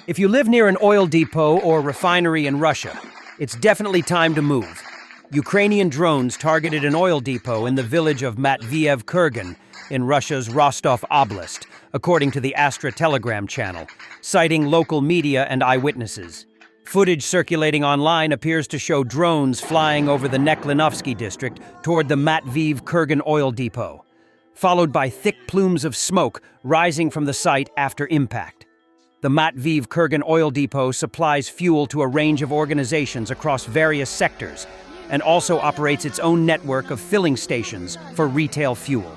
If you live near an oil depot or refinery in Russia, it's definitely time to move. Ukrainian drones targeted an oil depot in the village of Matviev-Kurgan in Russia's Rostov Oblast, according to the Astra Telegram channel, citing local media and eyewitnesses. Footage circulating online appears to show drones flying over the Nekhlinovsky district toward the Matviev-Kurgan oil depot, followed by thick plumes of smoke rising from the site after impact. The Matviev-Kurgan oil depot supplies fuel to a range of organizations across various sectors and also operates its own network of filling stations for retail fuel.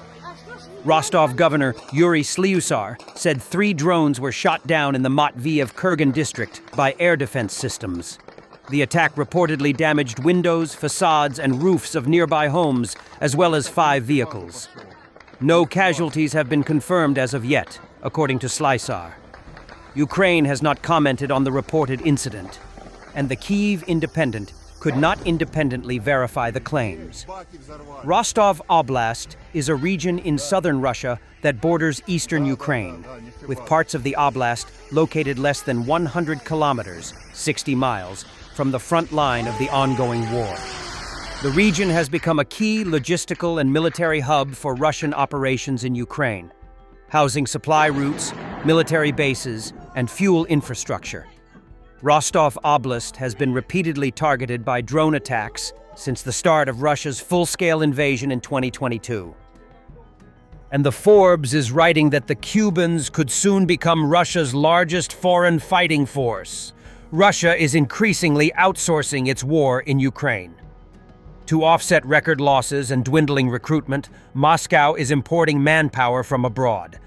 Rostov Governor Yuri Slyusar said 3 drones were shot down in the Matviev-Kurgan district by air defense systems. The attack reportedly damaged windows, facades, and roofs of nearby homes, as well as 5 vehicles. No casualties have been confirmed as of yet, according to Slyusar. Ukraine has not commented on the reported incident, and the Kyiv Independent could not independently verify the claims. Rostov Oblast is a region in southern Russia that borders eastern Ukraine, with parts of the oblast located less than 100 kilometers, 60 miles, from the front line of the ongoing war. The region has become a key logistical and military hub for Russian operations in Ukraine, housing supply routes, military bases, and fuel infrastructure. Rostov Oblast has been repeatedly targeted by drone attacks since the start of Russia's full-scale invasion in 2022. And the Forbes is writing that the Cubans could soon become Russia's largest foreign fighting force. Russia is increasingly outsourcing its war in Ukraine. To offset record losses and dwindling recruitment, Moscow is importing manpower from abroad.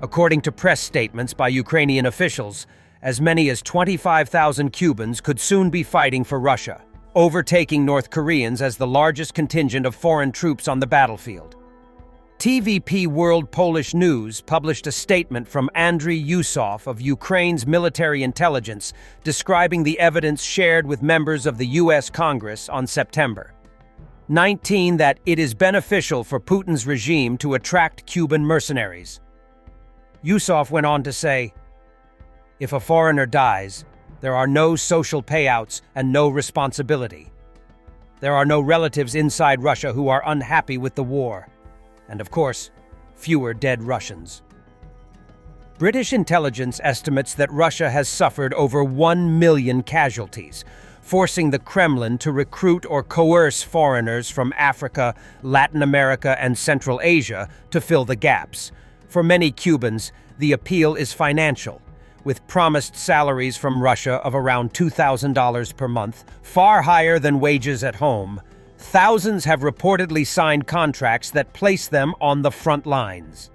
According to press statements by Ukrainian officials, as many as 25,000 Cubans could soon be fighting for Russia, overtaking North Koreans as the largest contingent of foreign troops on the battlefield. TVP World Polish News published a statement from Andriy Yusov of Ukraine's military intelligence describing the evidence shared with members of the U.S. Congress on September 19 that it is beneficial for Putin's regime to attract Cuban mercenaries. Yusov went on to say, "If a foreigner dies, there are no social payouts and no responsibility. There are no relatives inside Russia who are unhappy with the war. And of course, fewer dead Russians." British intelligence estimates that Russia has suffered over 1 million casualties, forcing the Kremlin to recruit or coerce foreigners from Africa, Latin America, and Central Asia to fill the gaps. For many Cubans, the appeal is financial, with promised salaries from Russia of around $2,000 per month, far higher than wages at home. Thousands have reportedly signed contracts that place them on the front lines.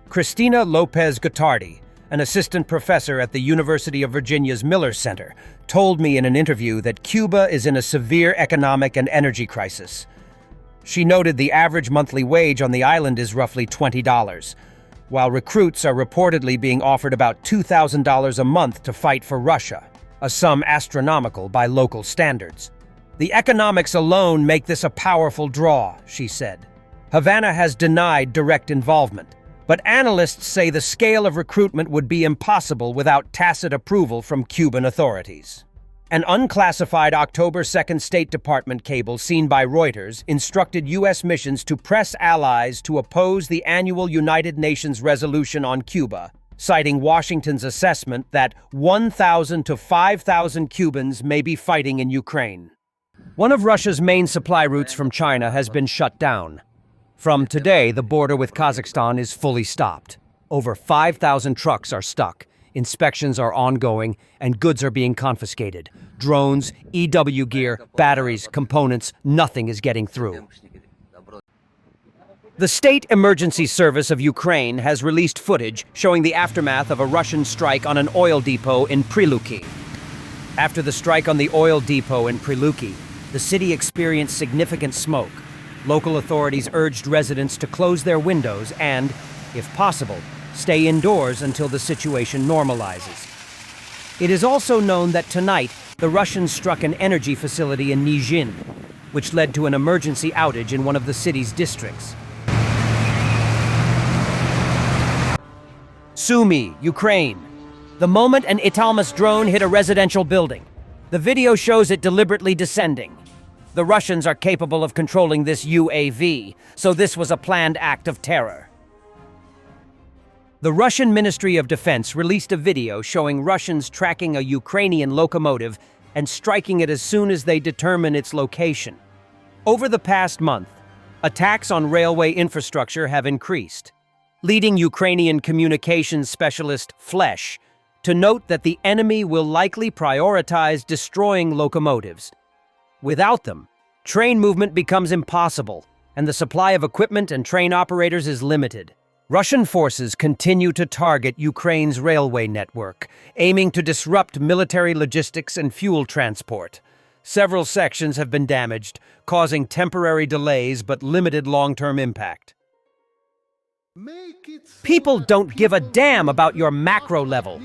Cristina Lopez-Gottardi, an assistant professor at the University of Virginia's Miller Center, told me in an interview that Cuba is in a severe economic and energy crisis. She noted the average monthly wage on the island is roughly $20, while recruits are reportedly being offered about $2,000 a month to fight for Russia, a sum astronomical by local standards. "The economics alone make this a powerful draw," she said. Havana has denied direct involvement, but analysts say the scale of recruitment would be impossible without tacit approval from Cuban authorities. An unclassified October 2nd State Department cable seen by Reuters instructed U.S. missions to press allies to oppose the annual United Nations resolution on Cuba, citing Washington's assessment that 1,000 to 5,000 Cubans may be fighting in Ukraine. One of Russia's main supply routes from China has been shut down. From today, the border with Kazakhstan is fully stopped. Over 5,000 trucks are stuck. Inspections are ongoing, and goods are being confiscated. Drones, EW gear, batteries, components, nothing is getting through. The State Emergency Service of Ukraine has released footage showing the aftermath of a Russian strike on an oil depot in Priluki. After the strike on the oil depot in Priluki, the city experienced significant smoke. Local authorities urged residents to close their windows and, if possible, stay indoors until the situation normalizes. It is also known that tonight, the Russians struck an energy facility in Nizhin, which led to an emergency outage in one of the city's districts. Sumy, Ukraine. The moment an Italmas drone hit a residential building. The video shows it deliberately descending. The Russians are capable of controlling this UAV, so this was a planned act of terror. The Russian Ministry of Defense released a video showing Russians tracking a Ukrainian locomotive and striking it as soon as they determine its location. Over the past month, attacks on railway infrastructure have increased, leading Ukrainian communications specialist Flesh to note that the enemy will likely prioritize destroying locomotives. Without them, train movement becomes impossible, and the supply of equipment and train operators is limited. Russian forces continue to target Ukraine's railway network, aiming to disrupt military logistics and fuel transport. Several sections have been damaged, causing temporary delays but limited long-term impact. People don't give a damn about your macro level,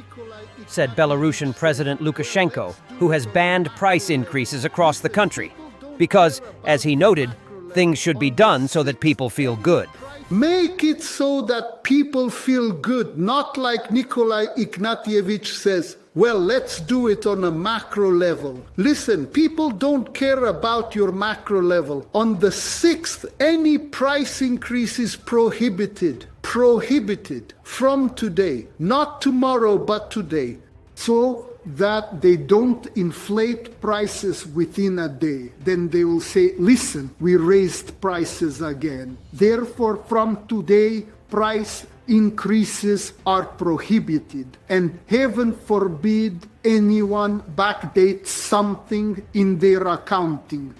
said Belarusian President Lukashenko, who has banned price increases across the country. Because, as he noted, things should be done so that people feel good. Make it so that people feel good, not like Nikolai Ignatievich says, well, let's do it on a macro level. Listen, people don't care about your macro level. On the 6th, any price increase is prohibited. Prohibited from today. Not tomorrow, but today. So that they don't inflate prices within a day. Then they will say, listen, we raised prices again. Therefore, from today, price increases are prohibited. And heaven forbid anyone backdates something in their accounting.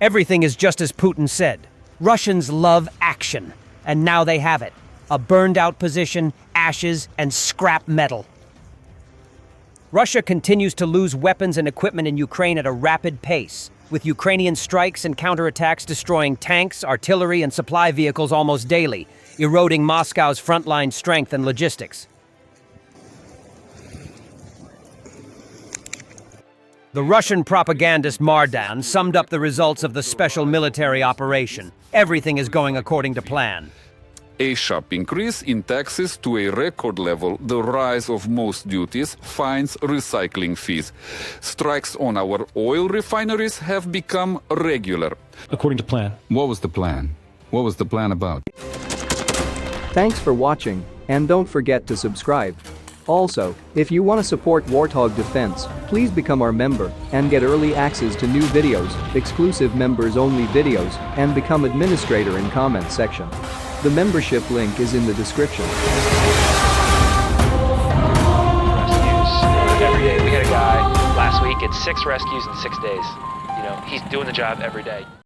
Everything is just as Putin said. Russians love action. And now they have it. A burned-out position, ashes, and scrap metal. Russia continues to lose weapons and equipment in Ukraine at a rapid pace, with Ukrainian strikes and counterattacks destroying tanks, artillery, and supply vehicles almost daily, eroding Moscow's frontline strength and logistics. The Russian propagandist Mardan summed up the results of the special military operation. Everything is going according to plan. A sharp increase in taxes to a record level, the rise of most duties, fines, recycling fees. Strikes on our oil refineries have become regular. According to plan. What was the plan? What was the plan about? Thanks for watching, and don't forget to subscribe. Also, if you want to support Warthog Defense, please become our member and get early access to new videos, exclusive members-only videos, and become administrator in comment section. The membership link is in the description. Rescues every day. We had a guy last week at 6 rescues in 6 days. You know, he's doing the job every day.